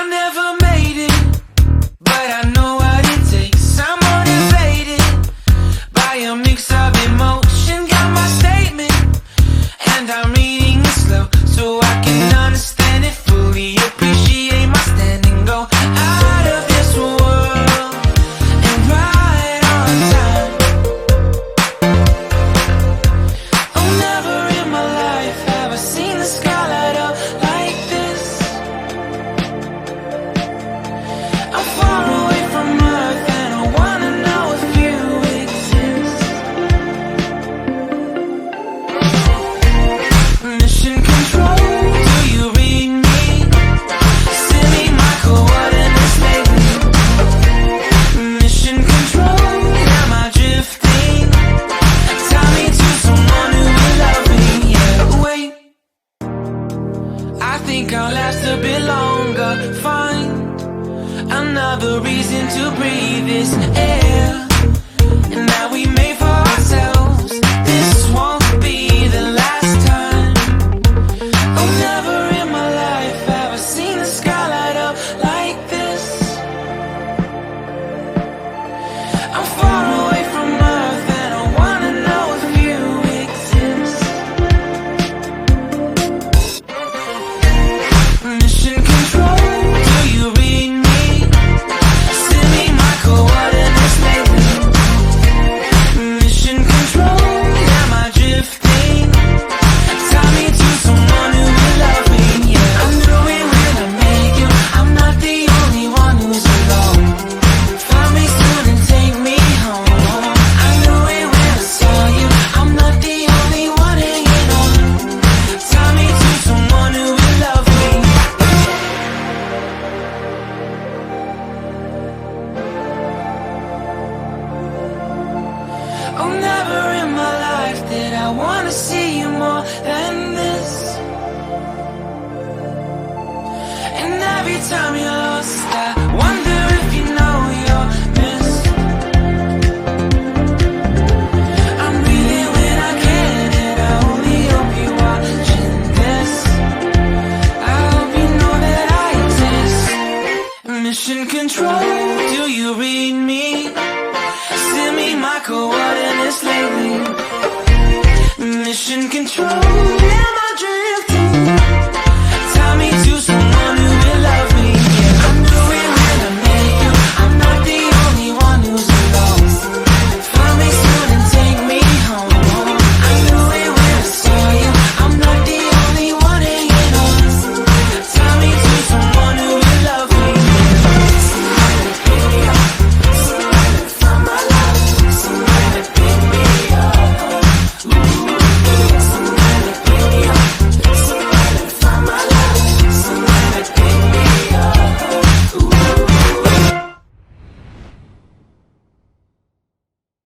never made it, but I know what it takes. I'm motivated by a mix of emotion. Got my statement, and I'm reading it slow so I can understand it fully. Appreciate my standing, go out of this world and right on time. Oh, never in my life have I seen the sky light up like this. I'm far away from Earth and I wanna know if you exist. Mission control, do you read me? Send me my coordinates lately. Mission control, am I drifting? Tie me to someone who will love me. Yeah, wait, I think I'll last a bit longer. Find another reason to breathe this air, and that we made for ourselves. This won't be the last time. Oh, never in my life have I seen the sky light up like this. I'm far away from Earth and I wanna know if you exist. Mission control, do you read me? Send me my coordinates lately. Mission control, am I drifting? Tie me to someone who will love me. Yeah, I knew it when I met you. I'm not the only one who's alone. Find me soon and take me home. I knew it when I saw you. I'm not the only one hanging on. Tie me to someone who will love me. Oh, never in my life did I wanna see you more than this. And every time you